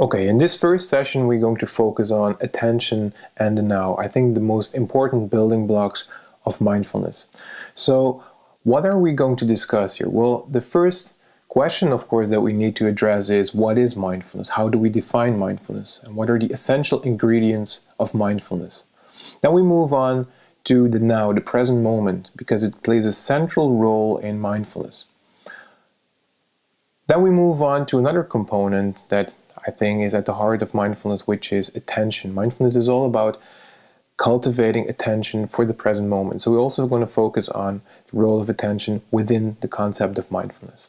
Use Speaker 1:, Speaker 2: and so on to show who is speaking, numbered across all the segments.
Speaker 1: Okay, in this first session, we're going to focus on attention and the now. I think the most important building blocks of mindfulness. So, what are we going to discuss here? Well, the first question, of course, that we need to address is what is mindfulness? How do we define mindfulness? And what are the essential ingredients of mindfulness? Then we move on to the now, the present moment, because it plays a central role in mindfulness. Then we move on to another component that I think is at the heart of mindfulness, which is attention. Mindfulness is all about cultivating attention for the present moment. So we're also going to focus on the role of attention within the concept of mindfulness.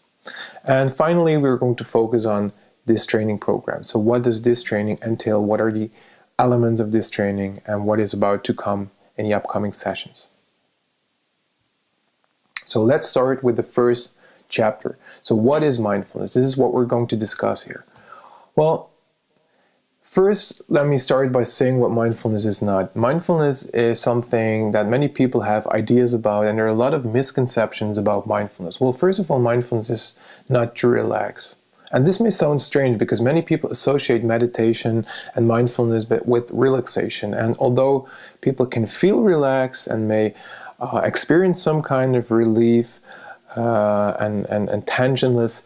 Speaker 1: And finally, we're going to focus on this training program. So what does this training entail? What are the elements of this training and what is about to come in the upcoming sessions? So let's start with the first chapter. So what is mindfulness? This is what we're going to discuss here. Well, first, let me start by saying what mindfulness is not. Mindfulness is something that many people have ideas about, and there are a lot of misconceptions about mindfulness. Well, first of all, mindfulness is not to relax. And this may sound strange because many people associate meditation and mindfulness with relaxation. And although people can feel relaxed and may experience some kind of relief and tensionless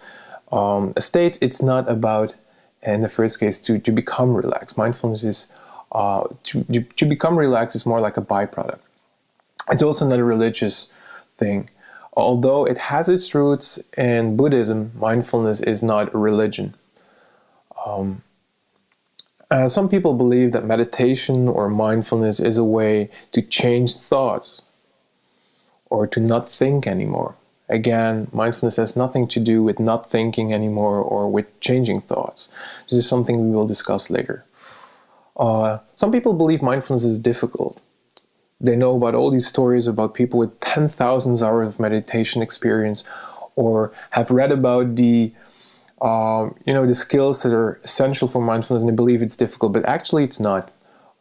Speaker 1: state, it's not about, in the first case, to become relaxed. Mindfulness is, to become relaxed is more like a byproduct. It's also not a religious thing. Although it has its roots in Buddhism, mindfulness is not a religion. Some people believe that meditation or mindfulness is a way to change thoughts or to not think anymore. Again, mindfulness has nothing to do with not thinking anymore or with changing thoughts. This is something we will discuss later. Some people believe mindfulness is difficult. They know about all these stories about people with 10,000 hours of meditation experience, or have read about the skills that are essential for mindfulness, and they believe it's difficult. But actually, it's not.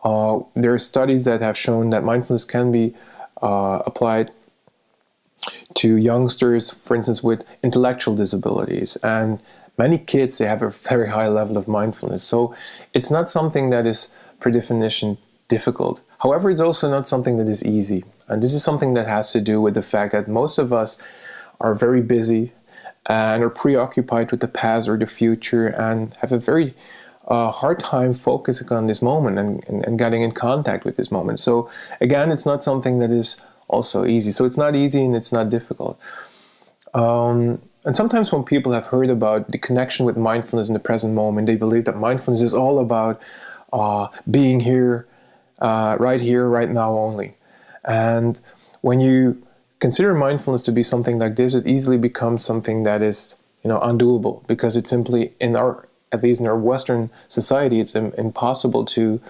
Speaker 1: There are studies that have shown that mindfulness can be applied to youngsters, for instance, with intellectual disabilities. And many kids, they have a very high level of mindfulness. So it's not something that is, per definition, difficult. However, it's also not something that is easy. And this is something that has to do with the fact that most of us are very busy and are preoccupied with the past or the future and have a very hard time focusing on this moment and getting in contact with this moment. So again, it's not something that is also easy. So it's not easy and it's not difficult. And sometimes when people have heard about the connection with mindfulness in the present moment, they believe that mindfulness is all about being here, right now only. And when you consider mindfulness to be something like this, it easily becomes something that is, undoable, because it's simply, at least in our Western society, it's impossible to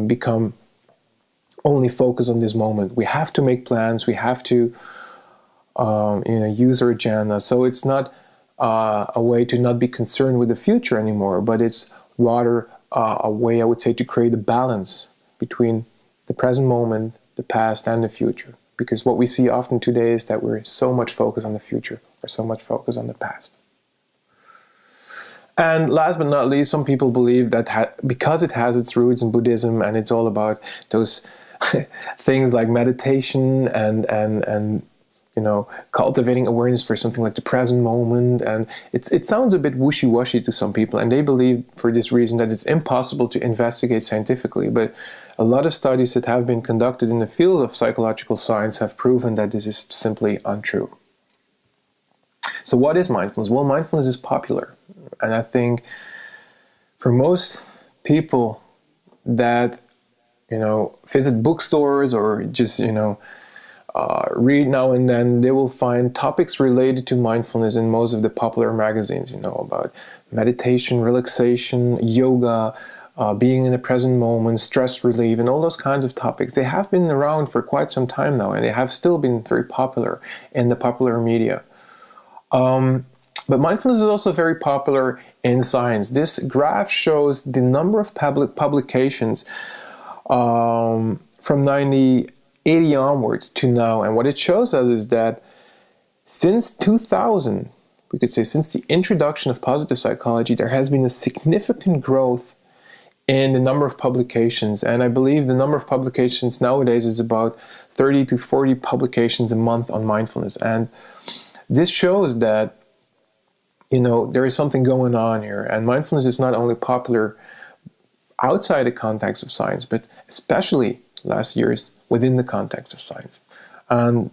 Speaker 1: become only focus on this moment. We have to make plans. We have to, use our agenda. So it's not a way to not be concerned with the future anymore, but it's rather a way, I would say, to create a balance between the present moment, the past, and the future. Because what we see often today is that we're so much focused on the future, or so much focused on the past. And last but not least, some people believe that because it has its roots in Buddhism and it's all about those things like meditation and cultivating awareness for something like the present moment, and it sounds a bit wishy-washy to some people, and they believe for this reason that it's impossible to investigate scientifically. But a lot of studies that have been conducted in the field of psychological science have proven that this is simply untrue. So what is mindfulness? Well, mindfulness is popular, and I think for most people that visit bookstores or just read now and then, they will find topics related to mindfulness in most of the popular magazines, about meditation, relaxation, yoga, being in the present moment, stress relief, and all those kinds of topics. They have been around for quite some time now, and they have still been very popular in the popular media. But mindfulness is also very popular in science. This graph shows the number of publications from 1980 onwards to now, and what it shows us is that since 2000, we could say since the introduction of positive psychology, there has been a significant growth in the number of publications. And I believe the number of publications nowadays is about 30 to 40 publications a month on mindfulness. And this shows that, there is something going on here. And mindfulness is not only popular outside the context of science, but especially last years within the context of science. And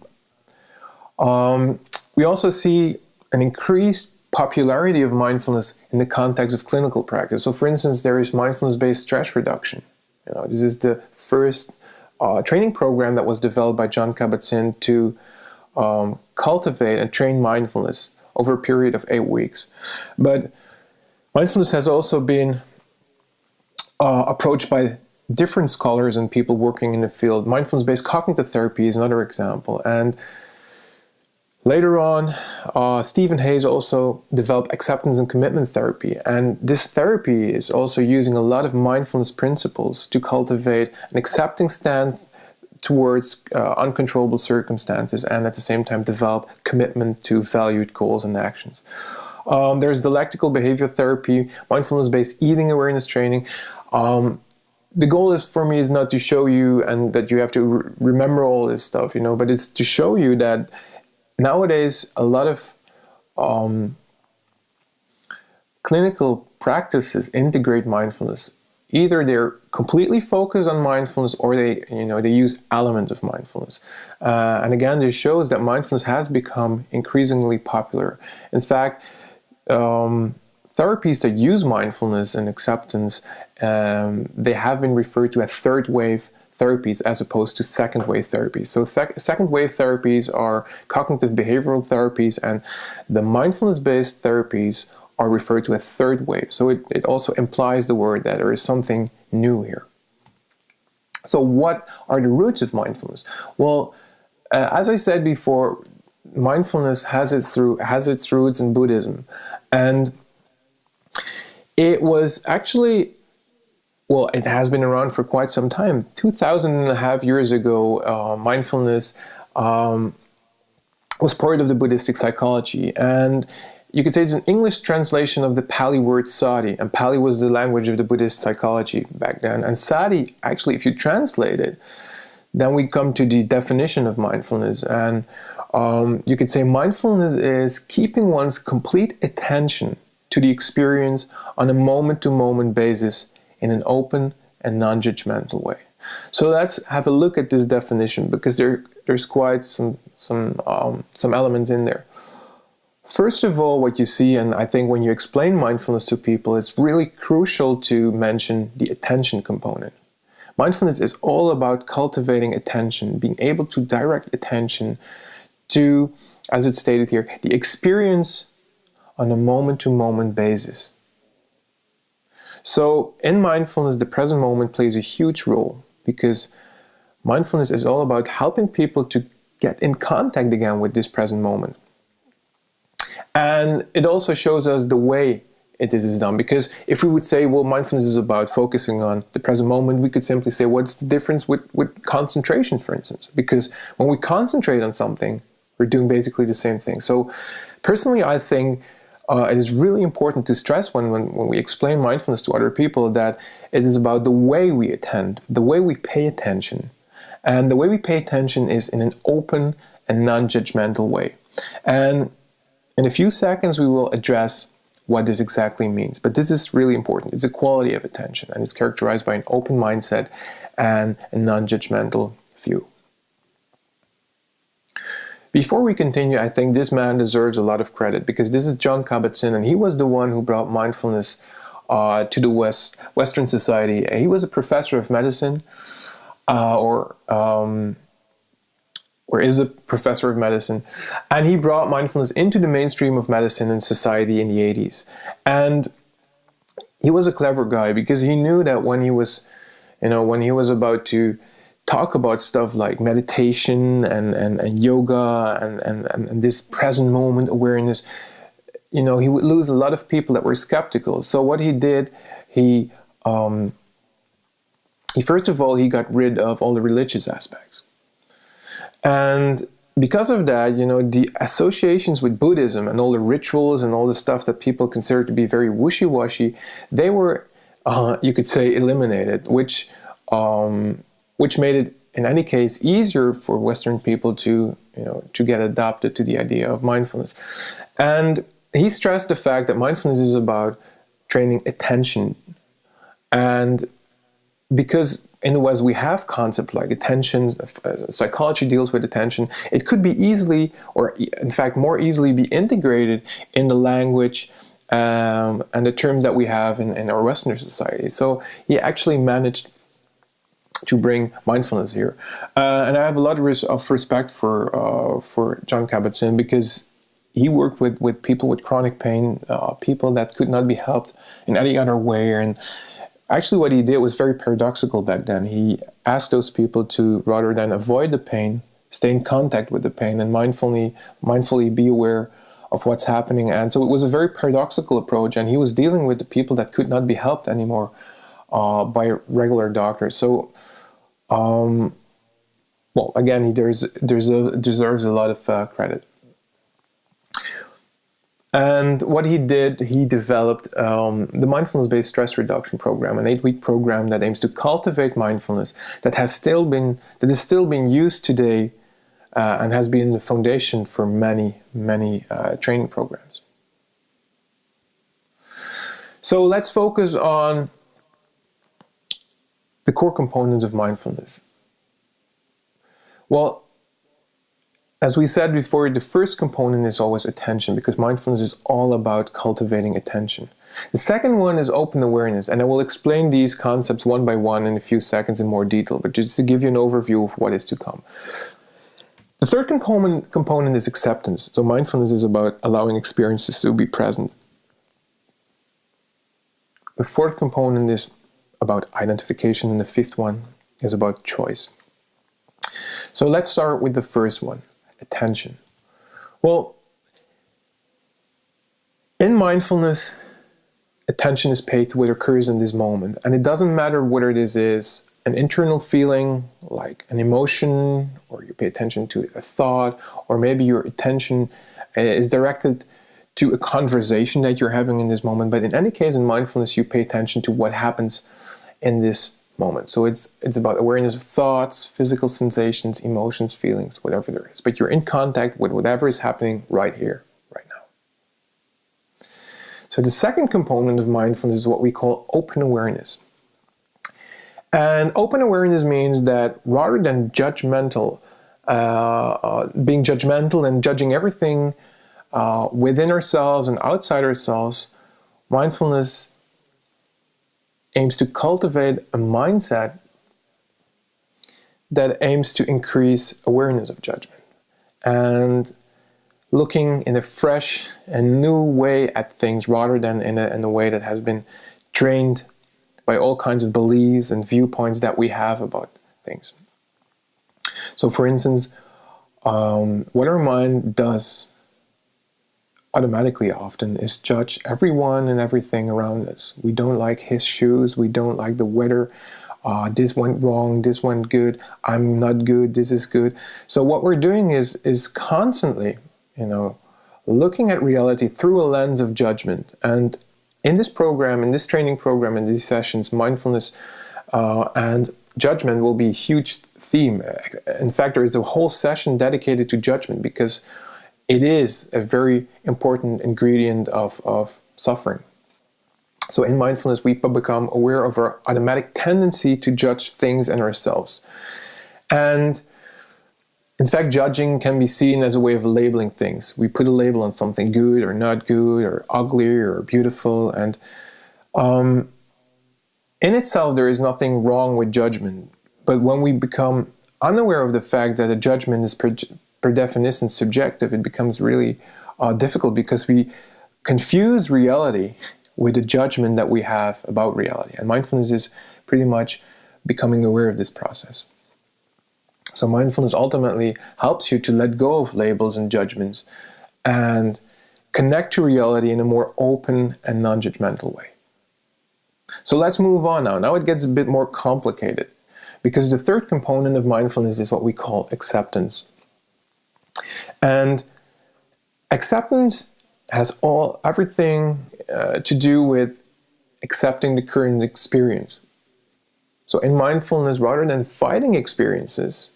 Speaker 1: we also see an increased popularity of mindfulness in the context of clinical practice. So, for instance, there is mindfulness-based stress reduction. This is the first training program that was developed by Jon Kabat-Zinn to cultivate and train mindfulness over a period of 8 weeks. But mindfulness has also been approached by different scholars and people working in the field. Mindfulness-based cognitive therapy is another example. And later on, Stephen Hayes also developed acceptance and commitment therapy. And this therapy is also using a lot of mindfulness principles to cultivate an accepting stance towards uncontrollable circumstances, and at the same time develop commitment to valued goals and actions. There's dialectical behavior therapy, mindfulness-based eating awareness training. The goal for me is not to show you and that you have to remember all this stuff, but it's to show you that nowadays a lot of clinical practices integrate mindfulness. Either they're completely focused on mindfulness, or they use elements of mindfulness. And again, this shows that mindfulness has become increasingly popular. In fact, therapies that use mindfulness and acceptance, they have been referred to as third wave therapies as opposed to second wave therapies. So second wave therapies are cognitive behavioral therapies, and the mindfulness-based therapies are referred to as third wave. So it also implies the word that there is something new here. So what are the roots of mindfulness? Well, as I said before, mindfulness has its roots in Buddhism. And it was actually, it has been around for quite some time. 2,500 years ago, mindfulness was part of the Buddhistic psychology. And you could say it's an English translation of the Pali word sati. And Pali was the language of the Buddhist psychology back then. And sati, actually, if you translate it, then we come to the definition of mindfulness. And you could say mindfulness is keeping one's complete attention to the experience on a moment-to-moment basis in an open and non-judgmental way. So let's have a look at this definition, because there's quite some elements in there. First of all, what you see, and I think when you explain mindfulness to people, it's really crucial to mention the attention component. Mindfulness is all about cultivating attention, being able to direct attention to, as it's stated here, the experience on a moment-to-moment basis. So in mindfulness, the present moment plays a huge role, because mindfulness is all about helping people to get in contact again with this present moment. And it also shows us the way it is done, because if we would say, well, mindfulness is about focusing on the present moment, we could simply say, what's the difference with concentration, for instance? Because when we concentrate on something, we're doing basically the same thing. So personally, I think it is really important to stress when we explain mindfulness to other people that it is about the way we attend, the way we pay attention. And the way we pay attention is in an open and non-judgmental way. And in a few seconds, we will address what this exactly means. But this is really important. It's a quality of attention, and it's characterized by an open mindset and a non-judgmental view. Before we continue, I think this man deserves a lot of credit, because this is Jon Kabat-Zinn, and he was the one who brought mindfulness to the Western society. He was a professor of medicine, or is a professor of medicine, and he brought mindfulness into the mainstream of medicine and society in the 80s. And he was a clever guy, because he knew that when he was about to talk about stuff like meditation and yoga and this present moment awareness, he would lose a lot of people that were skeptical. So what he did, he first of all, he got rid of all the religious aspects. And because of that, the associations with Buddhism and all the rituals and all the stuff that people consider to be very wishy-washy, they were, you could say, eliminated, which made it, in any case, easier for Western people to get adopted to the idea of mindfulness. And he stressed the fact that mindfulness is about training attention. And because in the West we have concepts like attention, psychology deals with attention, it could be easily, or in fact more easily, be integrated in the language and the terms that we have in our Western society. So he actually managed to bring mindfulness here. And I have a lot of respect for Jon Kabat-Zinn, because he worked with people with chronic pain, people that could not be helped in any other way. And actually what he did was very paradoxical back then. He asked those people to, rather than avoid the pain, stay in contact with the pain and mindfully be aware of what's happening. And so it was a very paradoxical approach, and he was dealing with the people that could not be helped anymore by regular doctors. So, well, again, he deserves a lot of credit. And what he did, he developed the mindfulness-based stress reduction program, an 8-week program that aims to cultivate mindfulness, that is still being used today, and has been the foundation for many training programs. So let's focus on the core components of mindfulness. Well, as we said before, the first component is always attention, because mindfulness is all about cultivating attention. The second one is open awareness, and I will explain these concepts one by one in a few seconds in more detail, but just to give you an overview of what is to come. The third component is acceptance. So mindfulness is about allowing experiences to be present. The fourth component is about identification, and the fifth one is about choice. So let's start with the first one. Attention. Well, in mindfulness, attention is paid to what occurs in this moment. And it doesn't matter whether this is an internal feeling, like an emotion, or you pay attention to a thought, or maybe your attention is directed to a conversation that you're having in this moment. But in any case, in mindfulness, you pay attention to what happens in this moment. So it's about awareness of thoughts, physical sensations, emotions, feelings, whatever there is. But you're in contact with whatever is happening right here, right now. So the second component of mindfulness is what we call open awareness. And open awareness means that rather than being judgmental and judging everything within ourselves and outside ourselves, mindfulness aims to cultivate a mindset that aims to increase awareness of judgment and looking in a fresh and new way at things, rather than in a way that has been trained by all kinds of beliefs and viewpoints that we have about things. So for instance, what our mind does automatically often is judge everyone and everything around us. We don't like his shoes, we don't like the weather, this went wrong, this went good, I'm not good, this is good. So what we're doing is constantly, looking at reality through a lens of judgment. And in this program, in this training program, in these sessions, mindfulness and judgment will be a huge theme. In fact, there is a whole session dedicated to judgment, because it is a very important ingredient of suffering. So in mindfulness, we become aware of our automatic tendency to judge things and ourselves. And in fact, judging can be seen as a way of labeling things. We put a label on something, good or not good, or ugly or beautiful. And in itself, there is nothing wrong with judgment. But when we become unaware of the fact that a judgment is per definition subjective, it becomes really difficult, because we confuse reality with the judgment that we have about reality. And mindfulness is pretty much becoming aware of this process. So mindfulness ultimately helps you to let go of labels and judgments and connect to reality in a more open and non-judgmental way. So let's move on now. Now it gets a bit more complicated, because the third component of mindfulness is what we call acceptance. And acceptance has everything to do with accepting the current experience. So in mindfulness, rather than fighting experiences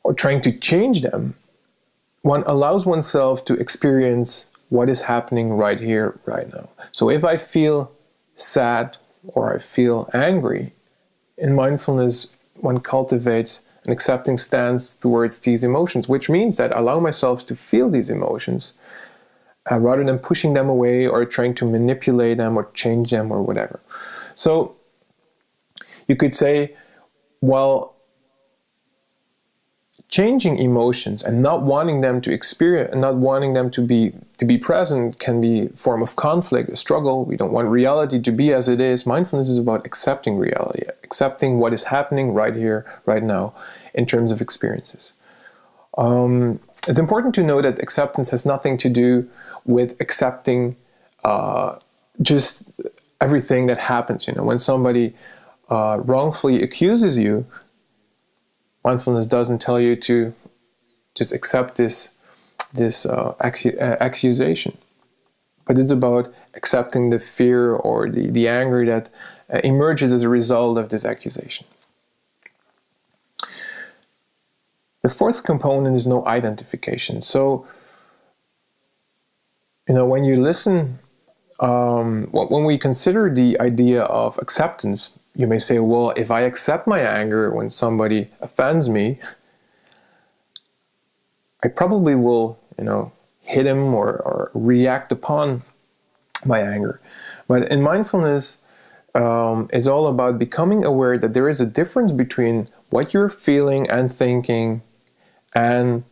Speaker 1: or trying to change them, one allows oneself to experience what is happening right here, right now. So if I feel sad or I feel angry, in mindfulness, one cultivates an accepting stance towards these emotions, which means that I allow myself to feel these emotions rather than pushing them away or trying to manipulate them or change them or whatever. So you could say, well, changing emotions and not wanting them to experience and not wanting them to be present can be a form of conflict, a struggle. We don't want reality to be as it is. Mindfulness is about accepting reality, accepting what is happening right here, right now, in terms of experiences. It's important to know that acceptance has nothing to do with accepting just everything that happens. When somebody wrongfully accuses you, mindfulness doesn't tell you to just accept this accusation, but it's about accepting the fear or the anger that emerges as a result of this accusation. The fourth component is no identification. So, when you listen, when we consider the idea of acceptance, you may say, well, if I accept my anger when somebody offends me, I probably will, hit him or react upon my anger. But in mindfulness, it's all about becoming aware that there is a difference between what you're feeling and thinking and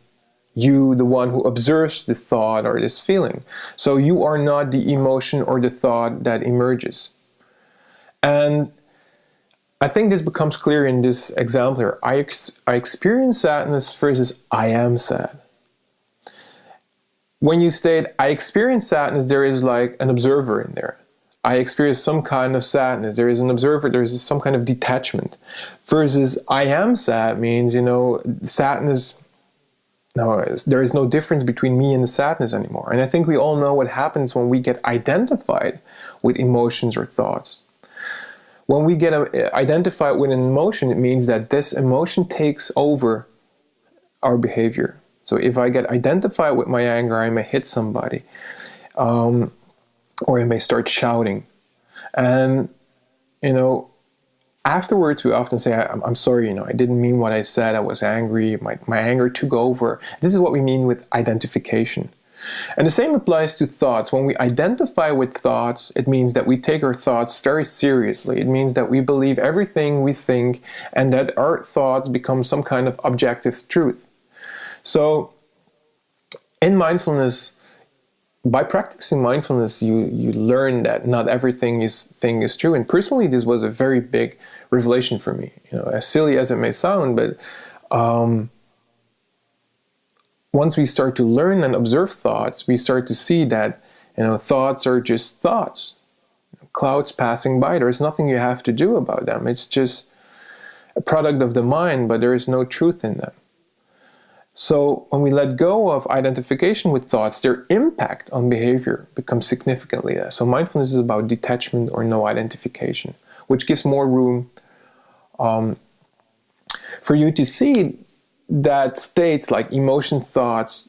Speaker 1: you, the one who observes the thought or this feeling. So you are not the emotion or the thought that emerges. And I think this becomes clear in this example here. I experience sadness versus I am sad. When you state I experience sadness, there is like an observer in there. I experience some kind of sadness. There is an observer, there is some kind of detachment. Versus I am sad means, sadness, no, there is no difference between me and the sadness anymore. And I think we all know what happens when we get identified with emotions or thoughts. When we get identified with an emotion, it means that this emotion takes over our behavior. So if I get identified with my anger, I may hit somebody, or I may start shouting. And, afterwards we often say, I'm sorry, I didn't mean what I said, I was angry, my anger took over. This is what we mean with identification. And the same applies to thoughts. When we identify with thoughts, it means that we take our thoughts very seriously. It means that we believe everything we think and that our thoughts become some kind of objective truth. So in mindfulness, by practicing mindfulness, you learn that not everything is true. And personally, this was a very big revelation for me. As silly as it may sound, but once we start to learn and observe thoughts, we start to see that, thoughts are just thoughts. Clouds passing by, there's nothing you have to do about them. It's just a product of the mind, but there is no truth in them. So when we let go of identification with thoughts, their impact on behavior becomes significantly less. So mindfulness is about detachment or no identification, which gives more room for you to see that states like emotion, thoughts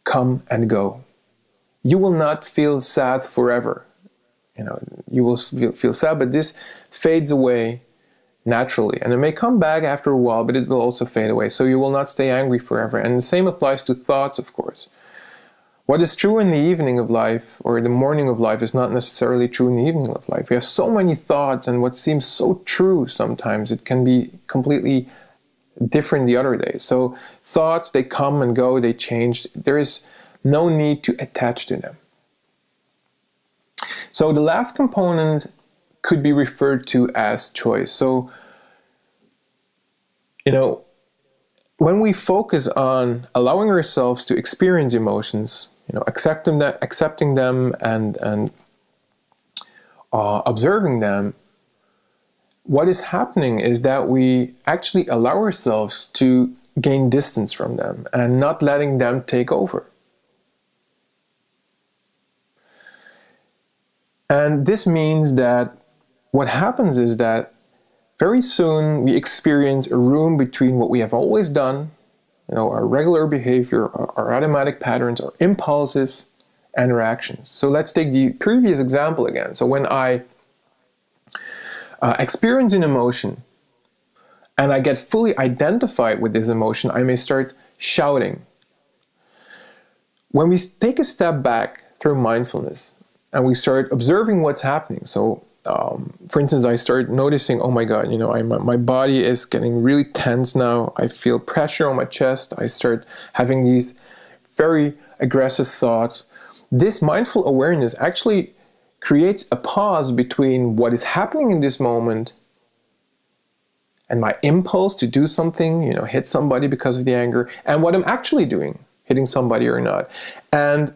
Speaker 1: come and go. You will not feel sad forever. You will feel sad, but this fades away naturally. And it may come back after a while, but it will also fade away. So you will not stay angry forever. And the same applies to thoughts, of course. What is true in the evening of life or the morning of life is not necessarily true in the evening of life. We have so many thoughts, and what seems so true sometimes, it can be completely different the other day. So thoughts, they come and go, they change. There is no need to attach to them. So the last component could be referred to as choice. So, when we focus on allowing ourselves to experience emotions, accepting them and observing them, what is happening is that we actually allow ourselves to gain distance from them and not letting them take over. And this means that what happens is that very soon we experience a room between what we have always done, our regular behavior, our automatic patterns, our impulses, and our actions. So let's take the previous example again. So when I experience an emotion and I get fully identified with this emotion, I may start shouting. When we take a step back through mindfulness and we start observing what's happening, so for instance, I start noticing, oh my God, my body is getting really tense now. I feel pressure on my chest. I start having these very aggressive thoughts. This mindful awareness actually creates a pause between what is happening in this moment and my impulse to do something, hit somebody because of the anger, and what I'm actually doing, hitting somebody or not. And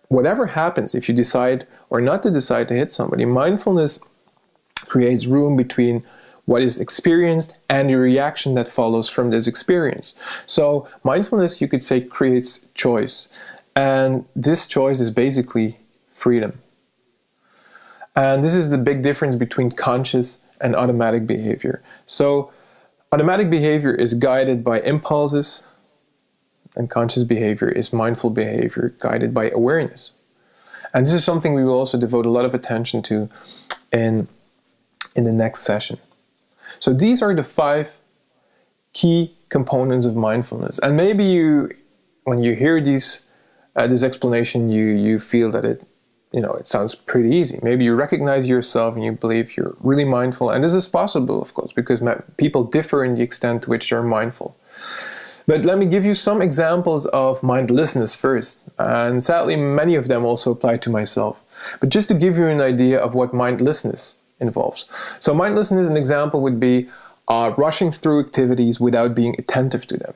Speaker 1: whatever happens, if you decide or not to decide to hit somebody, mindfulness creates room between what is experienced and the reaction that follows from this experience. So mindfulness, you could say, creates choice. And this choice is basically freedom. And this is the big difference between conscious and automatic behavior. So automatic behavior is guided by impulses, and conscious behavior is mindful behavior guided by awareness. And this is something we will also devote a lot of attention to in the next session. So these are the 5 key components of mindfulness. And maybe when you hear this explanation, you feel that it sounds pretty easy. Maybe you recognize yourself and you believe you're really mindful. And this is possible, of course, because people differ in the extent to which they're mindful. But let me give you some examples of mindlessness first. And sadly, many of them also apply to myself. But just to give you an idea of what mindlessness involves. So mindlessness, an example would be rushing through activities without being attentive to them.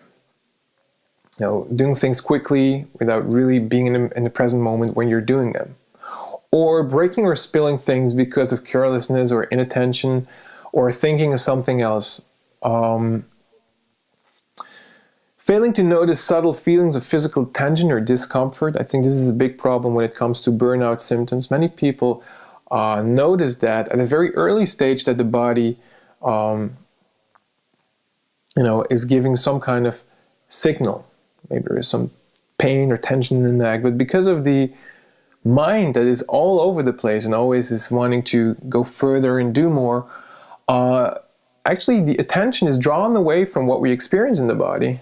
Speaker 1: Doing things quickly without really being in the present moment when you're doing them. Or breaking or spilling things because of carelessness or inattention, or thinking of something else. Failing to notice subtle feelings of physical tension or discomfort. I think this is a big problem when it comes to burnout symptoms. Many people notice that at a very early stage that the body is giving some kind of signal. Maybe there is some pain or tension in the neck, but because of the mind that is all over the place and always is wanting to go further and do more, actually the attention is drawn away from what we experience in the body,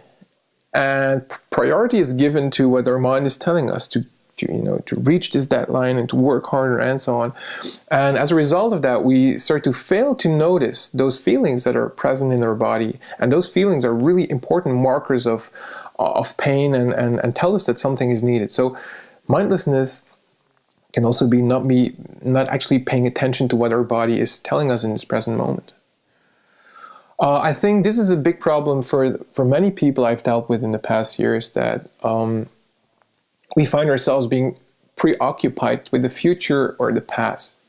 Speaker 1: and priority is given to what our mind is telling us to reach this deadline and to work harder and so on. And as a result of that, we start to fail to notice those feelings that are present in our body. And those feelings are really important markers of pain and tell us that something is needed. So mindlessness can also be not actually paying attention to what our body is telling us in this present moment. I think this is a big problem for many people I've dealt with in the past years, that we find ourselves being preoccupied with the future or the past.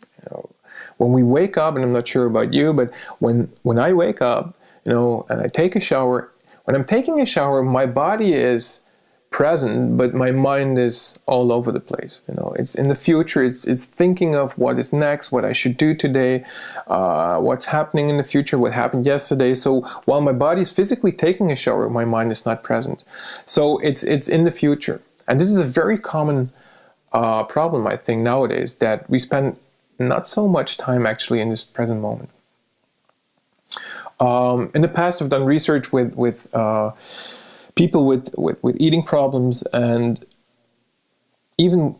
Speaker 1: When we wake up, and I'm not sure about you, but when I wake up, and I take a shower, when I'm taking a shower, my body is present, but my mind is all over the place. It's in the future. It's thinking of what is next, what I should do today, what's happening in the future, what happened yesterday. So while my body is physically taking a shower, my mind is not present. So it's in the future. And this is a very common problem, I think, nowadays, that we spend not so much time actually in this present moment. In the past, I've done research with people with eating problems, and even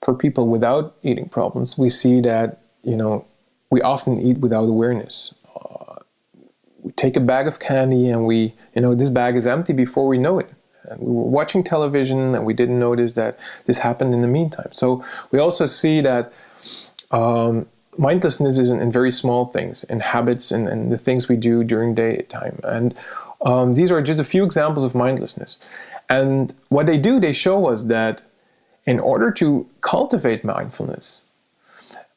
Speaker 1: for people without eating problems, we see that we often eat without awareness. We take a bag of candy and this bag is empty before we know it. And we were watching television and we didn't notice that this happened in the meantime. So we also see that mindlessness is in very small things, in habits and the things we do during daytime. And these are just a few examples of mindlessness. And what they do, they show us that in order to cultivate mindfulness,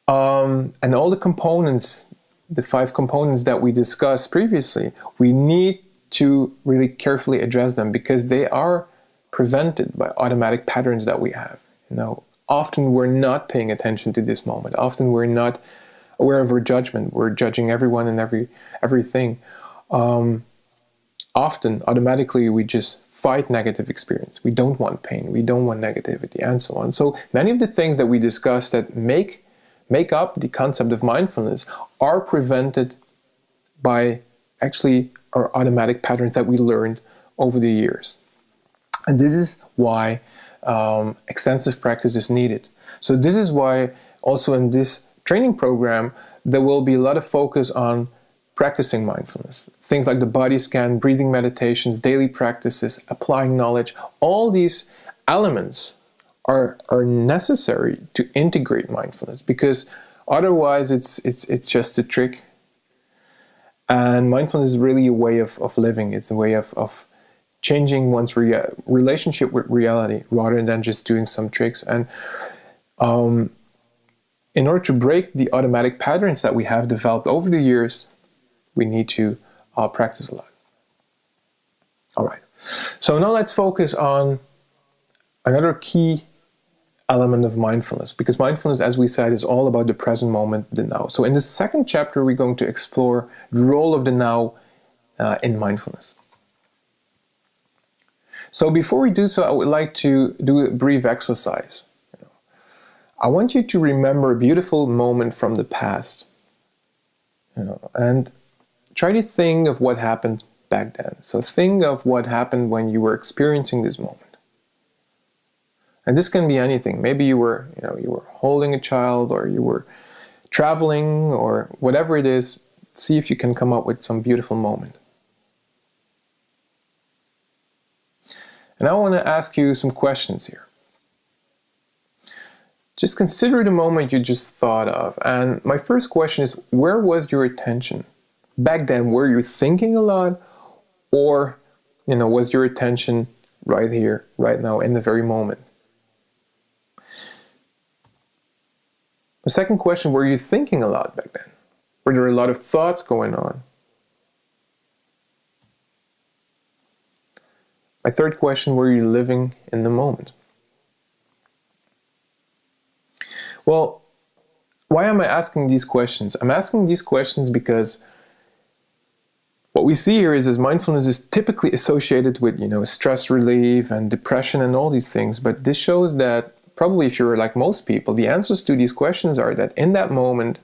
Speaker 1: and all the components, the 5 components that we discussed previously, we need to really carefully address them because they are prevented by automatic patterns that we have. Often we're not paying attention to this moment. Often we're not aware of our judgment. We're judging everyone and everything. Often, automatically, we just fight negative experience. We don't want pain. We don't want negativity, and so on. So many of the things that we discuss that make up the concept of mindfulness are prevented by actually our automatic patterns that we learned over the years. And this is why extensive practice is needed. So this is why also in this training program, there will be a lot of focus on practicing mindfulness. Things like the body scan, breathing meditations, daily practices, applying knowledge. All these elements are necessary to integrate mindfulness, because otherwise it's just a trick. And mindfulness is really a way of living. It's a way of changing one's relationship with reality rather than just doing some tricks. And in order to break the automatic patterns that we have developed over the years, we need to practice a lot. All right. So now let's focus on another key element of mindfulness, because mindfulness, as we said, is all about the present moment, the now. So in the second chapter, we're going to explore the role of the now in mindfulness. So before we do so, I would like to do a brief exercise. I want you to remember a beautiful moment from the past, and try to think of what happened back then. So think of what happened when you were experiencing this moment. And this can be anything. Maybe you were holding a child, or you were traveling, or whatever it is. See if you can come up with some beautiful moment. And I want to ask you some questions here. Just consider the moment you just thought of. And my first question is, where was your attention? Back then, were you thinking a lot? Or, was your attention right here, right now, in the very moment? The second question, were you thinking a lot back then? Were there a lot of thoughts going on? My third question, were you living in the moment? Well, why am I asking these questions? I'm asking these questions because what we see here is mindfulness is typically associated with, stress relief and depression and all these things. But this shows that probably if you're like most people, the answers to these questions are that in that moment,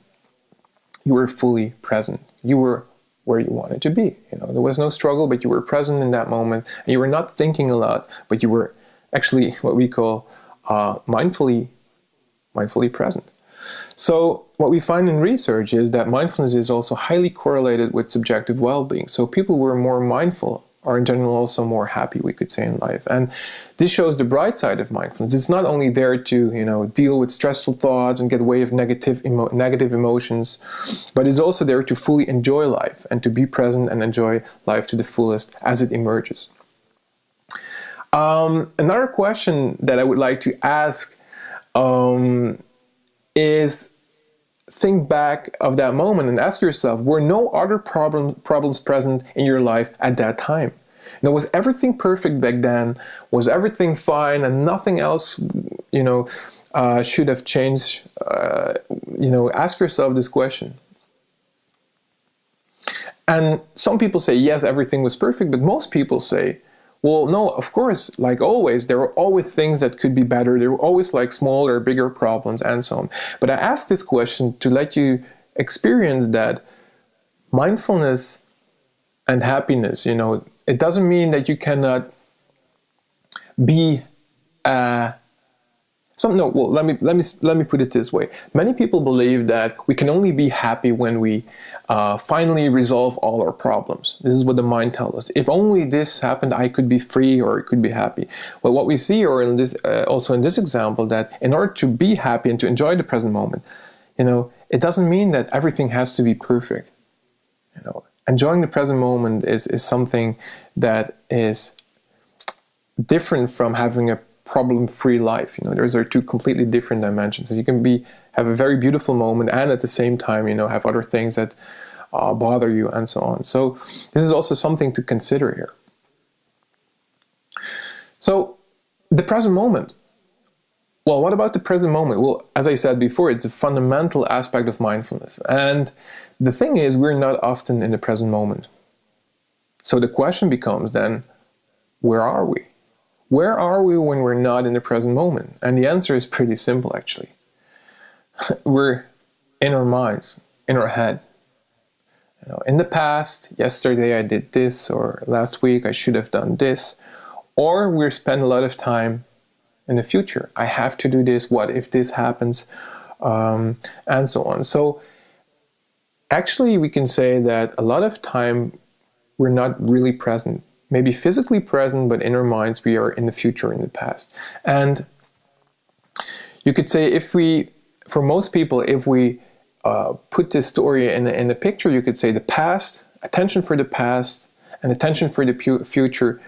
Speaker 1: you were fully present. You were where you wanted to be. There was no struggle, but you were present in that moment. And you were not thinking a lot, but you were actually what we call mindfully present. So what we find in research is that mindfulness is also highly correlated with subjective well-being. So people who are more mindful are in general also more happy, we could say, in life. And this shows the bright side of mindfulness. It's not only there to deal with stressful thoughts and get away with negative emotions, but it's also there to fully enjoy life and to be present and enjoy life to the fullest as it emerges. Another question that I would like to ask is, think back of that moment and ask yourself, were no other problems present in your life at that time? Was everything perfect back then? Was everything fine and nothing else, should have changed? Ask yourself this question. And some people say, yes, everything was perfect, but most people say, well, no, of course, like always, there were always things that could be better. There were always like smaller, bigger problems and so on. But I asked this question to let you experience that mindfulness and happiness, it doesn't mean that you cannot be let me put it this way. Many people believe that we can only be happy when we finally resolve all our problems. This is what the mind tells us. If only this happened, I could be free or I could be happy. Well, what we see, or in this, also in this example, that in order to be happy and to enjoy the present moment, it doesn't mean that everything has to be perfect. Enjoying the present moment is something that is different from having a problem-free life. Those are two completely different dimensions. You can have a very beautiful moment and at the same time, have other things that bother you, and so on. So this is also something to consider here. So the present moment. Well, what about the present moment? Well, as I said before, it's a fundamental aspect of mindfulness. And the thing is, we're not often in the present moment. So the question becomes then, where are we? Where are we when we're not in the present moment? And the answer is pretty simple, actually. We're in our minds, in our head. In the past, yesterday I did this, or last week I should have done this. Or we spend a lot of time in the future. I have to do this, what if this happens, and so on. So actually we can say that a lot of time we're not really present. Maybe physically present, but in our minds we are in the future, in the past. And you could say for most people, if we put this story in a picture, you could say the past, attention for the past, and attention for the future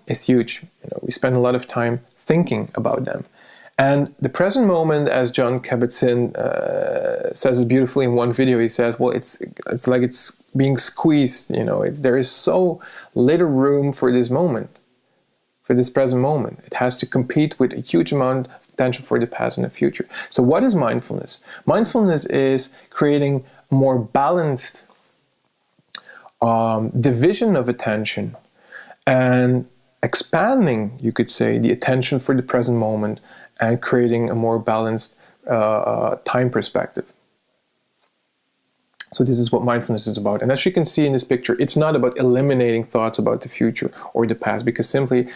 Speaker 1: is huge. We spend a lot of time thinking about them. And the present moment, as Jon Kabat-Zinn says it beautifully in one video, he says, well, it's like it's being squeezed, there is so little room for this moment, for this present moment. It has to compete with a huge amount of attention for the past and the future. So what is mindfulness? Mindfulness is creating a more balanced division of attention and expanding, you could say, the attention for the present moment and creating a more balanced time perspective. So this is what mindfulness is about. And as you can see in this picture, it's not about eliminating thoughts about the future or the past, because simply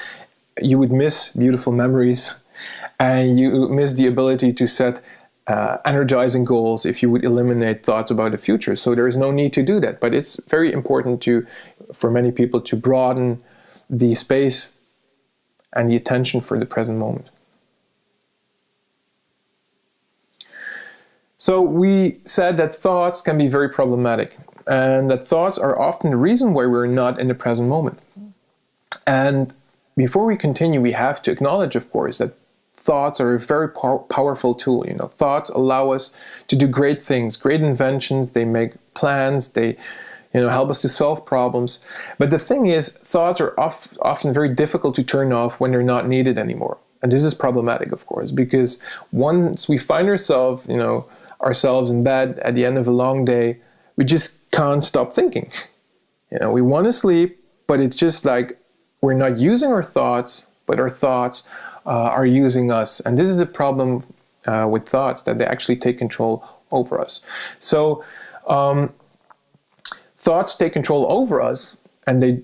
Speaker 1: you would miss beautiful memories and you miss the ability to set energizing goals if you would eliminate thoughts about the future. So there is no need to do that. But it's very important for many people to broaden the space and the attention for the present moment. So we said that thoughts can be very problematic, and that thoughts are often the reason why we're not in the present moment. And before we continue, we have to acknowledge, of course, that thoughts are a very powerful tool. Thoughts allow us to do great things, great inventions. They make plans. They help us to solve problems. But the thing is, thoughts are often very difficult to turn off when they're not needed anymore. And this is problematic, of course, because once we find ourselves in bed at the end of a long day, we just can't stop thinking. We want to sleep, but it's just like we're not using our thoughts, but our thoughts are using us. And this is a problem with thoughts, that they actually take control over us. So thoughts take control over us, and they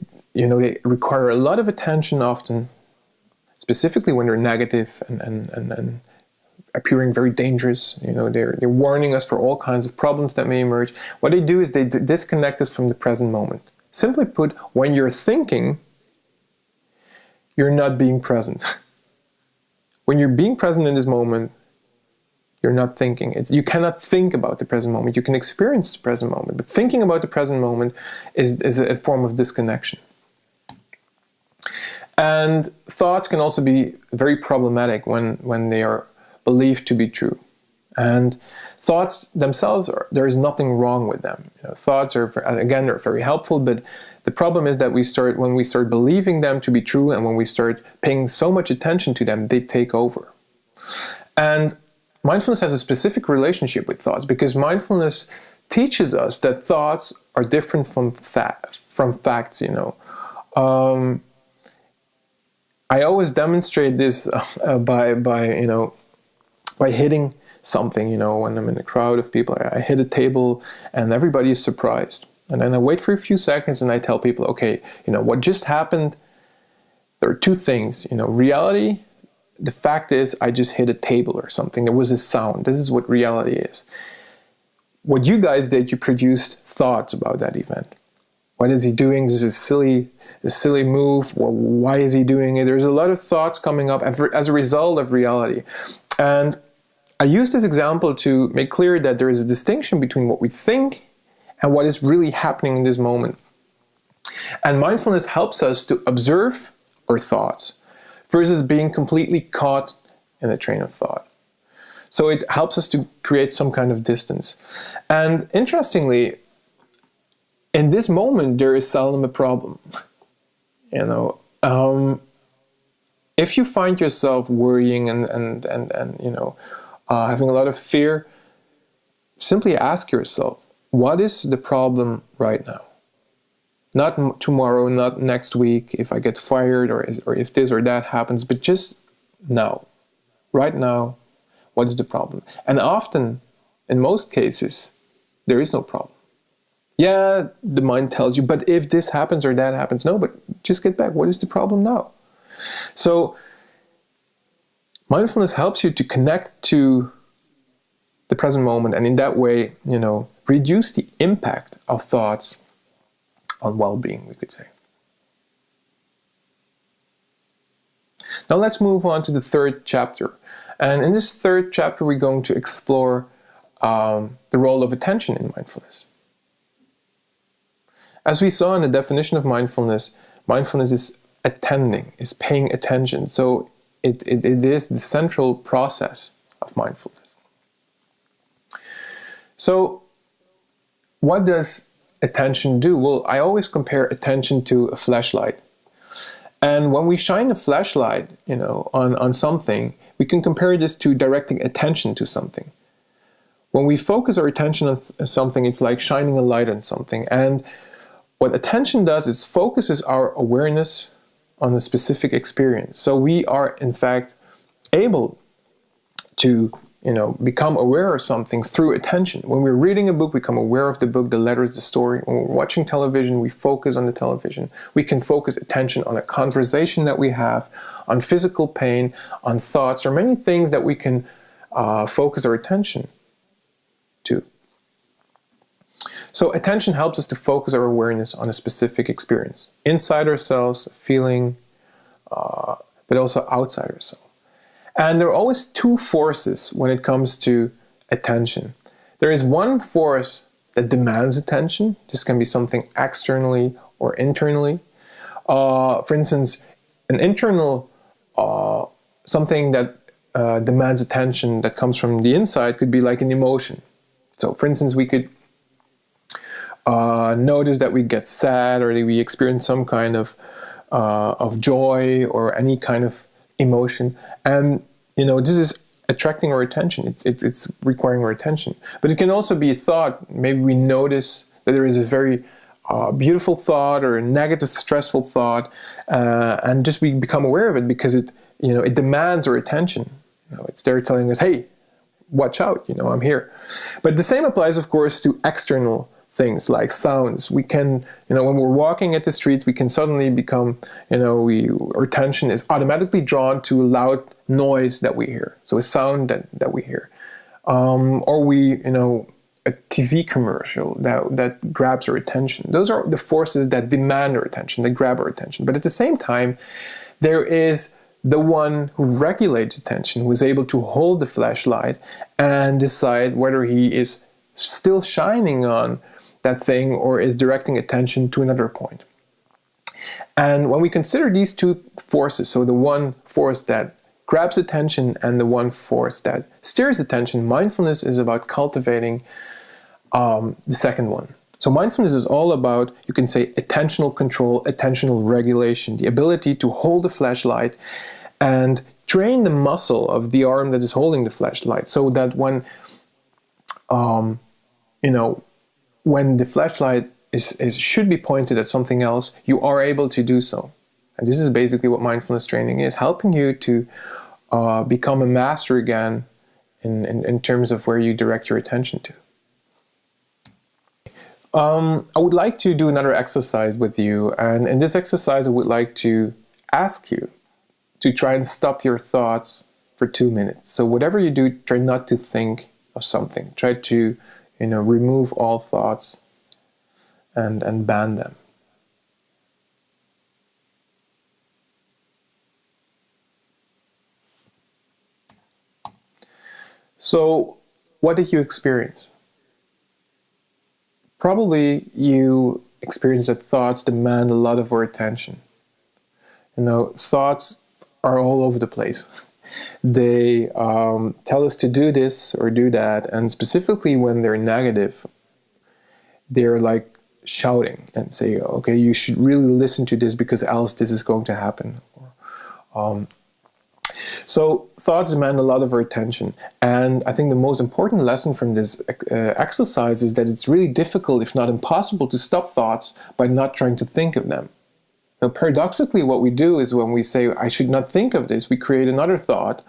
Speaker 1: require a lot of attention often, specifically when they're negative and appearing very dangerous. They're warning us for all kinds of problems that may emerge. What they do is they disconnect us from the present moment. Simply put, when you're thinking, you're not being present. When you're being present in this moment, you're not thinking. You cannot think about the present moment. You can experience the present moment, but thinking about the present moment is a form of disconnection. And thoughts can also be very problematic when they are believed to be true. And thoughts themselves, there is nothing wrong with them. Thoughts are, again, they're very helpful, but the problem is that when we start believing them to be true, and when we start paying so much attention to them, they take over. And mindfulness has a specific relationship with thoughts, because mindfulness teaches us that thoughts are different from facts. I always demonstrate this by hitting something. When I'm in a crowd of people, I hit a table and everybody is surprised. And then I wait for a few seconds and I tell people, okay, what just happened, there are two things. Reality, the fact is I just hit a table or something. There was a sound. This is what reality is. What you guys did, you produced thoughts about that event. What is he doing? This is a silly move. Well, why is he doing it? There's a lot of thoughts coming up as a result of reality. And I use this example to make clear that there is a distinction between what we think and what is really happening in this moment. And mindfulness helps us to observe our thoughts versus being completely caught in the train of thought. So it helps us to create some kind of distance. And interestingly, in this moment, there is seldom a problem. If you find yourself worrying and having a lot of fear, simply ask yourself, what is the problem right now? Not tomorrow, not next week, if I get fired or if this or that happens, but just now. Right now, what is the problem? And often, in most cases, there is no problem. Yeah, the mind tells you, but if this happens or that happens, no, but just get back. What is the problem now? So, mindfulness helps you to connect to the present moment, and in that way, reduce the impact of thoughts on well-being, we could say. Now let's move on to the third chapter. And in this third chapter, we're going to explore the role of attention in mindfulness. As we saw in the definition of mindfulness, mindfulness is attending, is paying attention. So it is the central process of mindfulness. So what does attention do? Well, I always compare attention to a flashlight. And when we shine a flashlight, on something, we can compare this to directing attention to something. When we focus our attention on something, it's like shining a light on something. And what attention does is focuses our awareness on a specific experience. So we are, in fact, able to become aware of something through attention. When we're reading a book, we become aware of the book, the letters, the story. When we're watching television, we focus on the television. We can focus attention on a conversation that we have, on physical pain, on thoughts, or many things that we can focus our attention to. So attention helps us to focus our awareness on a specific experience, inside ourselves, feeling, but also outside ourselves. And there are always two forces when it comes to attention. There is one force that demands attention. This can be something externally or internally. For instance, an internal, something that demands attention that comes from the inside could be like an emotion. So for instance, we could notice that we get sad or that we experience some kind of joy or any kind of emotion, and this is attracting our attention. It's requiring our attention. But it can also be a thought. Maybe we notice that there is a very beautiful thought or a negative, stressful thought, and just we become aware of it because it demands our attention. It's there telling us, hey, watch out, I'm here. But the same applies, of course, to external things like sounds. We can, when we're walking at the streets, we can suddenly become, our attention is automatically drawn to a loud noise that we hear. So a sound that we hear. Or we, a TV commercial that grabs our attention. Those are the forces that demand our attention, that grab our attention. But at the same time, there is the one who regulates attention, who is able to hold the flashlight and decide whether he is still shining on that thing or is directing attention to another point. And when we consider these two forces, so the one force that grabs attention and the one force that steers attention, mindfulness is about cultivating the second one. So mindfulness is all about, you can say, attentional control, attentional regulation, the ability to hold the flashlight and train the muscle of the arm that is holding the flashlight, so that when the flashlight should be pointed at something else, you are able to do so. And this is basically what mindfulness training is, helping you to become a master again in terms of where you direct your attention to. I would like to do another exercise with you, and in this exercise I would like to ask you to try and stop your thoughts for 2 minutes. So whatever you do, try not to think of something. Try to remove all thoughts and ban them. So, what did you experience? Probably you experienced that thoughts demand a lot of our attention. Thoughts are all over the place. They tell us to do this or do that, and specifically when they're negative, they're like shouting and say, okay, you should really listen to this because else this is going to happen. So thoughts demand a lot of our attention. And I think the most important lesson from this exercise is that it's really difficult, if not impossible, to stop thoughts by not trying to think of them. Now, paradoxically, what we do is when we say, I should not think of this, we create another thought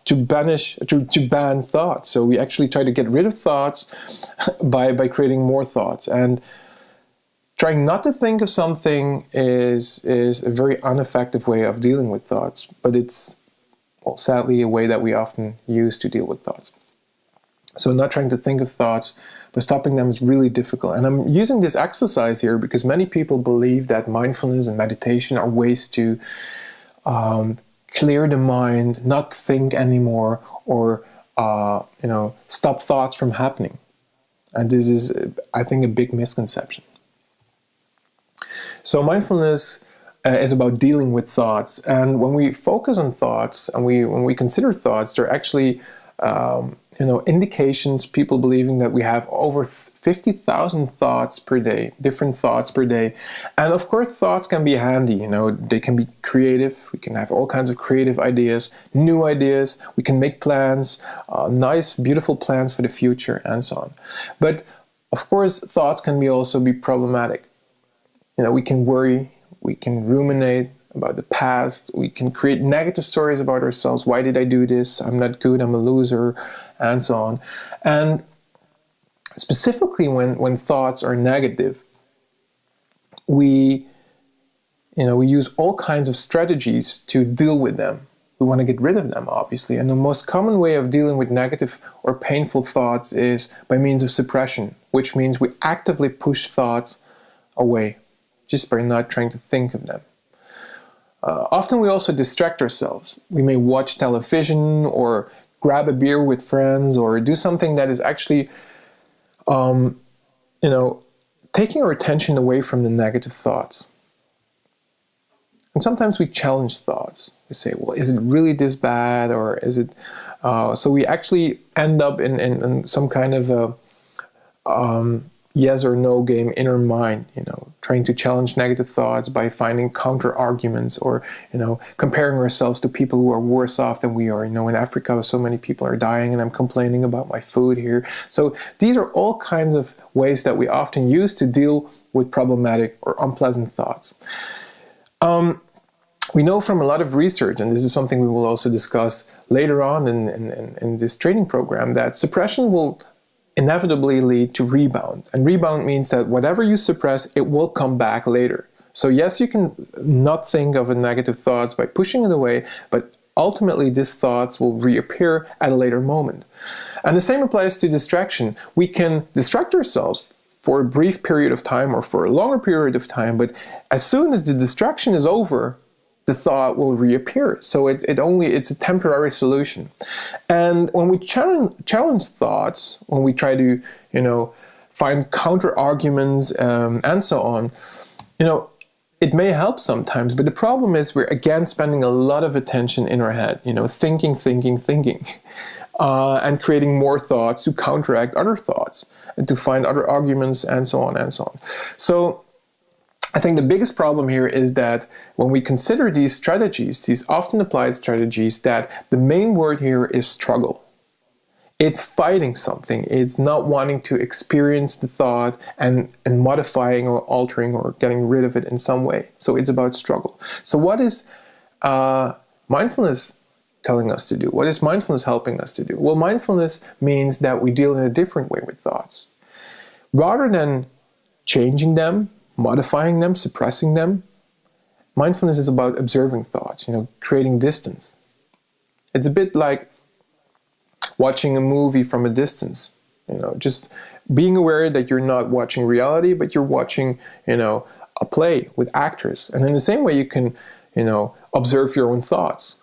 Speaker 1: to ban thoughts. So we actually try to get rid of thoughts by creating more thoughts. And trying not to think of something is a very ineffective way of dealing with thoughts, but it's, well, sadly, a way that we often use to deal with thoughts. So not trying to think of thoughts, but stopping them is really difficult. And I'm using this exercise here because many people believe that mindfulness and meditation are ways to clear the mind, not think anymore, or stop thoughts from happening. And this is, I think, a big misconception. So mindfulness is about dealing with thoughts, and when we focus on thoughts and when we consider thoughts, they're actually indications, people believing that we have over 50,000 thoughts per day, different thoughts per day. And of course, thoughts can be handy, they can be creative. We can have all kinds of creative ideas, new ideas. We can make plans, nice, beautiful plans for the future and so on. But of course, thoughts can also be problematic. We can worry, we can ruminate about the past, we can create negative stories about ourselves. Why did I do this? I'm not good, I'm a loser, and so on. And specifically when thoughts are negative, we use all kinds of strategies to deal with them. We want to get rid of them, obviously. And the most common way of dealing with negative or painful thoughts is by means of suppression, which means we actively push thoughts away, just by not trying to think of them. Often we also distract ourselves. We may watch television or grab a beer with friends or do something that is actually, taking our attention away from the negative thoughts. And sometimes we challenge thoughts. We say, well, is it really this bad? Or is it... so we actually end up in some kind of a yes or no game in our mind, trying to challenge negative thoughts by finding counter arguments or, comparing ourselves to people who are worse off than we are. In Africa, so many people are dying and I'm complaining about my food here. So these are all kinds of ways that we often use to deal with problematic or unpleasant thoughts. We know from a lot of research, and this is something we will also discuss later on in this training program, that suppression will inevitably lead to rebound. And rebound means that whatever you suppress, it will come back later. So yes, you can not think of a negative thoughts by pushing it away, but ultimately these thoughts will reappear at a later moment. And the same applies to distraction. We can distract ourselves for a brief period of time or for a longer period of time, but as soon as the distraction is over, the thought will reappear. So it's a temporary solution. And when we challenge thoughts, when we try to, find counter arguments and so on, it may help sometimes, but the problem is we're again spending a lot of attention in our head, thinking, and creating more thoughts to counteract other thoughts and to find other arguments and so on and so on. So I think the biggest problem here is that when we consider these strategies, these often applied strategies, that the main word here is struggle. It's fighting something. It's not wanting to experience the thought and modifying or altering or getting rid of it in some way. So it's about struggle. So what is mindfulness telling us to do? What is mindfulness helping us to do? Well, mindfulness means that we deal in a different way with thoughts. Rather than changing them, modifying them, suppressing them, mindfulness is about observing thoughts, creating distance. It's a bit like watching a movie from a distance, just being aware that you're not watching reality, but you're watching, a play with actors. And in the same way, you can, observe your own thoughts,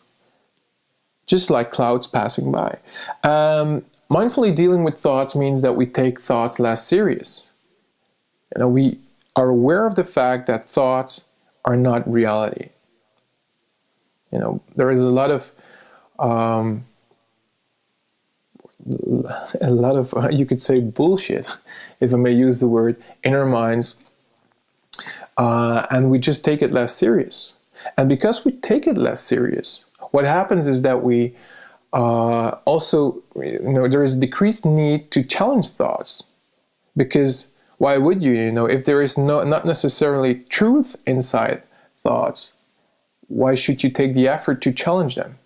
Speaker 1: just like clouds passing by. Mindfully dealing with thoughts means that we take thoughts less serious. We are aware of the fact that thoughts are not reality. There is a lot of a lot of, you could say, bullshit, if I may use the word, in our minds, and we just take it less serious. And because we take it less serious, what happens is that we also, there is decreased need to challenge thoughts. Because why would you, if there is not necessarily truth inside thoughts, why should you take the effort to challenge them?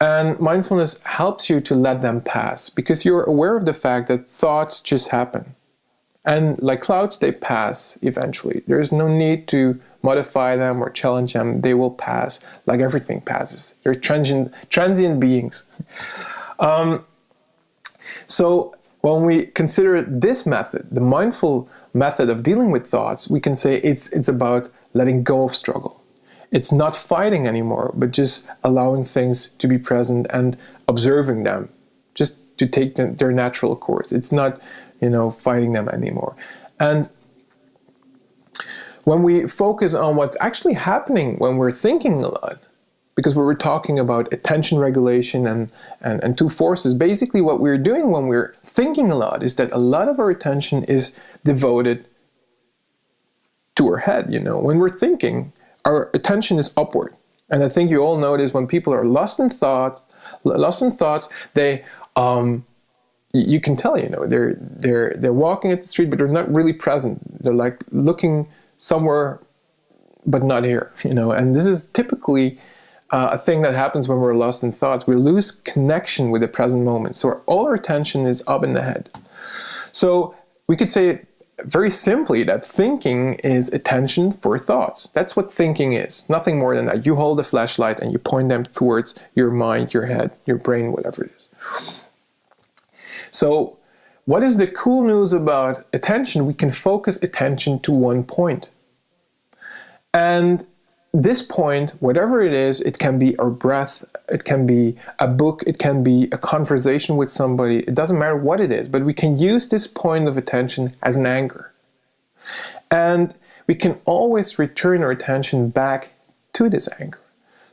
Speaker 1: And mindfulness helps you to let them pass, because you're aware of the fact that thoughts just happen. And like clouds, they pass eventually. There is no need to modify them or challenge them. They will pass, like everything passes. They're transient beings. So when we consider this method, the mindful method of dealing with thoughts, we can say it's about letting go of struggle. It's not fighting anymore, but just allowing things to be present and observing them, just to take their natural course. It's not, fighting them anymore. And when we focus on what's actually happening when we're thinking a lot, because we were talking about attention regulation and two forces, basically what we're doing when we're thinking a lot is that a lot of our attention is devoted to our head. When we're thinking, our attention is upward. And I think you all notice when people are lost in thoughts, they you can tell, they're walking at the street, but they're not really present. They're like looking somewhere, but not here, And this is typically a thing that happens when we're lost in thoughts. We lose connection with the present moment. So all our attention is up in the head. So we could say very simply that thinking is attention for thoughts. That's what thinking is. Nothing more than that. You hold a flashlight and you point them towards your mind, your head, your brain, whatever it is. So what is the cool news about attention? We can focus attention to one point. And this point, whatever it is, it can be our breath, it can be a book, it can be a conversation with somebody. It doesn't matter what it is, but we can use this point of attention as an anchor. And we can always return our attention back to this anchor.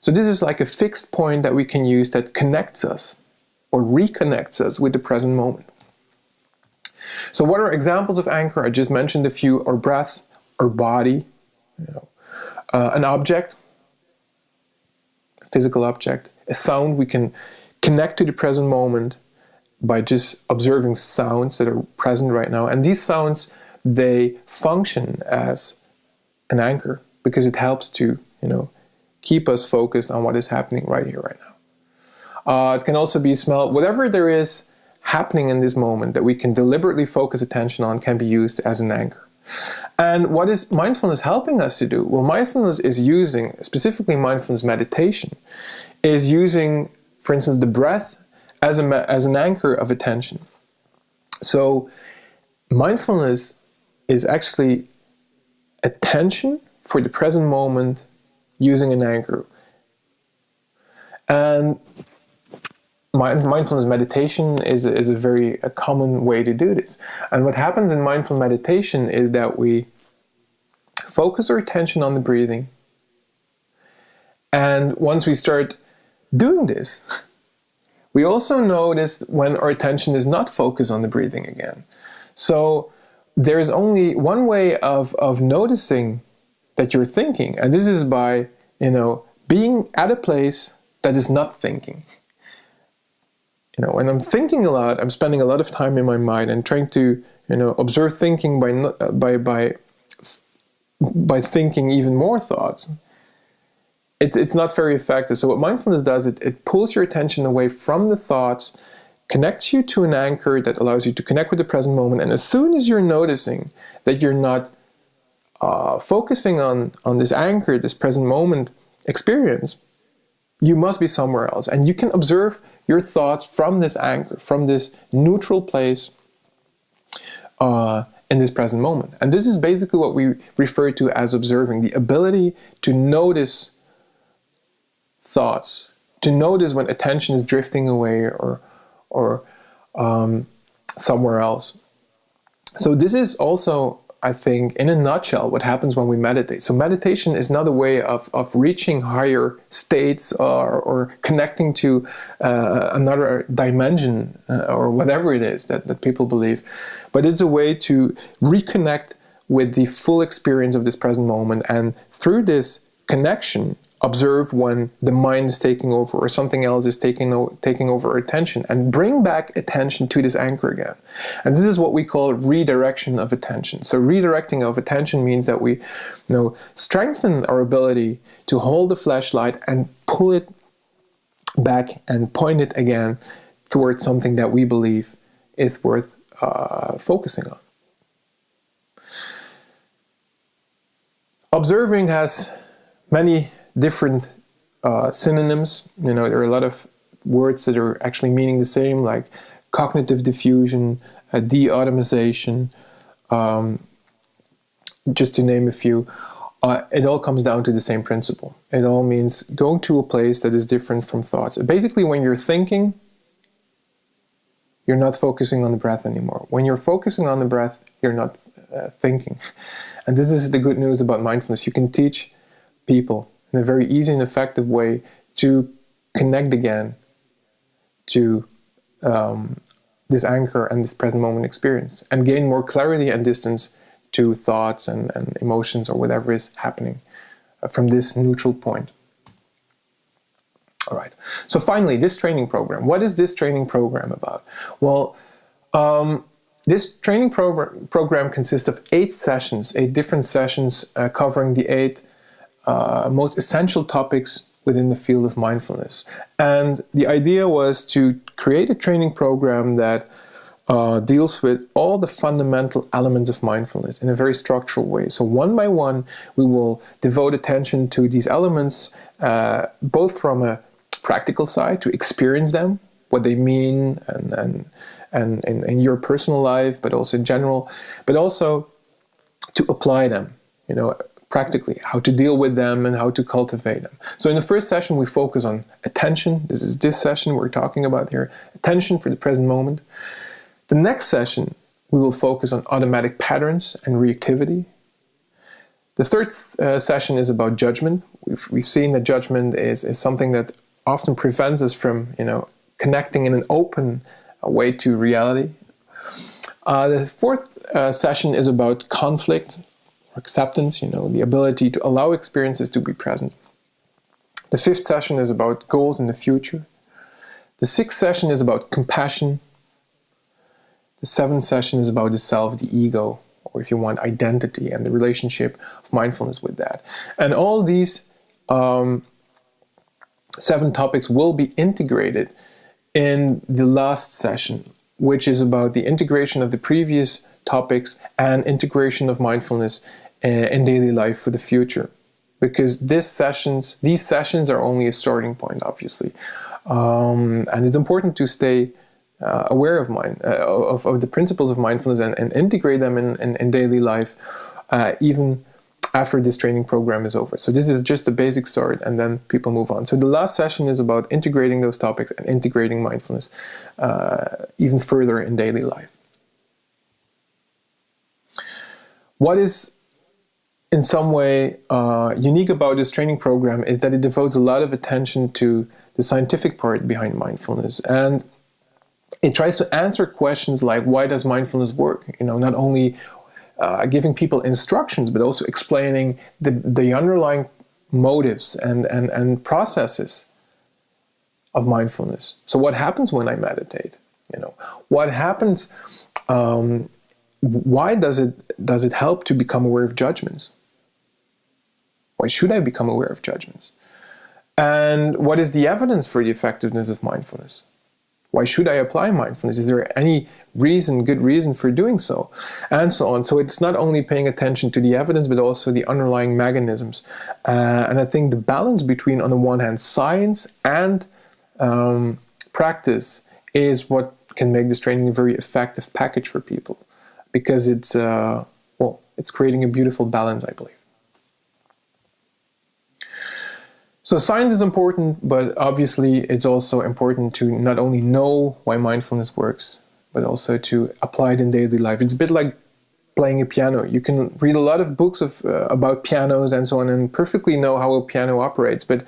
Speaker 1: So this is like a fixed point that we can use that connects us or reconnects us with the present moment. So what are examples of anchor? I just mentioned a few: our breath, our body, an object, a physical object, a sound. We can connect to the present moment by just observing sounds that are present right now. And these sounds, they function as an anchor because it helps to, keep us focused on what is happening right here, right now. It can also be smell. Whatever there is happening in this moment that we can deliberately focus attention on can be used as an anchor. And what is mindfulness helping us to do? Well, mindfulness is using, specifically mindfulness meditation, is using, for instance, the breath as an anchor of attention. So mindfulness is actually attention for the present moment using an anchor. And mindfulness meditation is a very common way to do this. And what happens in mindful meditation is that we focus our attention on the breathing. And once we start doing this, we also notice when our attention is not focused on the breathing again. So there's only one way of noticing that you're thinking, and this is by, being at a place that is not thinking. When I'm thinking a lot, I'm spending a lot of time in my mind and trying to, observe thinking by thinking even more thoughts. It's not very effective. So what mindfulness does, it pulls your attention away from the thoughts, connects you to an anchor that allows you to connect with the present moment. And as soon as you're noticing that you're not focusing on this anchor, this present moment experience, you must be somewhere else. And you can observe your thoughts from this anchor, from this neutral place in this present moment. And this is basically what we refer to as observing, the ability to notice thoughts, to notice when attention is drifting away or somewhere else. So this is also I think, in a nutshell, what happens when we meditate. So meditation is not a way of reaching higher states or connecting to another dimension or whatever it is that people believe. But it's a way to reconnect with the full experience of this present moment. And through this connection, observe when the mind is taking over or something else is taking over attention, and bring back attention to this anchor again. And this is what we call redirection of attention. So redirecting of attention means that we strengthen our ability to hold the flashlight and pull it back and point it again towards something that we believe is worth focusing on. Observing has many different synonyms. There are a lot of words that are actually meaning the same, like cognitive diffusion, de-automation, just to name a few. It all comes down to the same principle. It all means going to a place that is different from thoughts. Basically, when you're thinking, you're not focusing on the breath anymore. When you're focusing on the breath, you're not thinking. And this is the good news about mindfulness. You can teach people in a very easy and effective way to connect again to this anchor and this present moment experience, and gain more clarity and distance to thoughts and emotions or whatever is happening from this neutral point. All right. So finally, this training program. What is this training program about? Well, this training program consists of 8 sessions, 8 different sessions covering the 8 most essential topics within the field of mindfulness. And the idea was to create a training program that deals with all the fundamental elements of mindfulness in a very structural way. So one by one, we will devote attention to these elements, both from a practical side, to experience them, what they mean, and in your personal life, but also in general, but also to apply them, practically, how to deal with them and how to cultivate them. So in the first session, we focus on attention. This is this session we're talking about here, attention for the present moment. The next session, we will focus on automatic patterns and reactivity. The third session is about judgment. We've seen that judgment is something that often prevents us from, connecting in an open way to reality. The fourth session is about conflict, acceptance, the ability to allow experiences to be present. The fifth session is about goals in the future. The sixth session is about compassion. The seventh session is about the self, the ego, or if you want, identity, and the relationship of mindfulness with that. And all these 7 topics will be integrated in the last session, which is about the integration of the previous topics and integration of mindfulness in daily life for the future. Because these sessions are only a starting point, obviously. And it's important to stay aware of the principles of mindfulness and integrate them in daily life, even after this training program is over. So this is just the basic start, and then people move on. So the last session is about integrating those topics and integrating mindfulness even further in daily life. What is in some way unique about this training program is that it devotes a lot of attention to the scientific part behind mindfulness, and it tries to answer questions like, why does mindfulness work? Not only giving people instructions, but also explaining the underlying motives and processes of mindfulness. So what happens when I meditate? What happens? Why does it help to become aware of judgments? Why should I become aware of judgments? And what is the evidence for the effectiveness of mindfulness? Why should I apply mindfulness? Is there any good reason for doing so? And so on. So it's not only paying attention to the evidence, but also the underlying mechanisms. And I think the balance between, on the one hand, science and practice is what can make this training a very effective package for people. Because it's creating a beautiful balance, I believe. So science is important, but obviously it's also important to not only know why mindfulness works, but also to apply it in daily life. It's a bit like playing a piano. You can read a lot of books about pianos and so on and perfectly know how a piano operates. But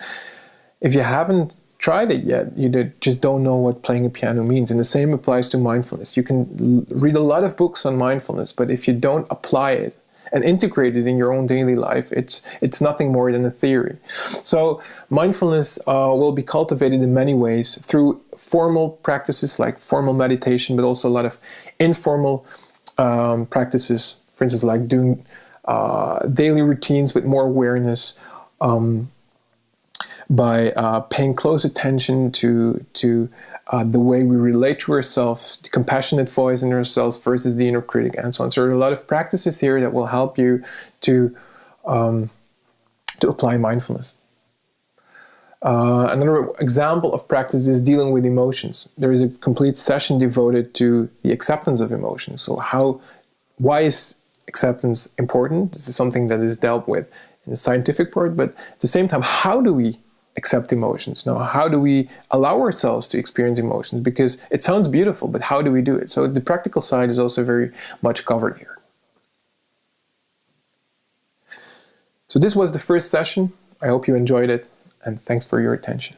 Speaker 1: if you haven't tried it yet, you just don't know what playing a piano means. And the same applies to mindfulness. You can read a lot of books on mindfulness, but if you don't apply it and integrate it in your own daily life, it's nothing more than a theory. So mindfulness will be cultivated in many ways through formal practices like formal meditation, but also a lot of informal practices, for instance, like doing daily routines with more awareness, by paying close attention to the way we relate to ourselves, the compassionate voice in ourselves versus the inner critic, and so on. So there are a lot of practices here that will help you to apply mindfulness. Another example of practice is dealing with emotions. There is a complete session devoted to the acceptance of emotions. So why is acceptance important? This is something that is dealt with in the scientific part, but at the same time, how do we accept emotions? Now, how do we allow ourselves to experience emotions? Because it sounds beautiful, but how do we do it? So the practical side is also very much covered here. So this was the first session. I hope you enjoyed it, and thanks for your attention.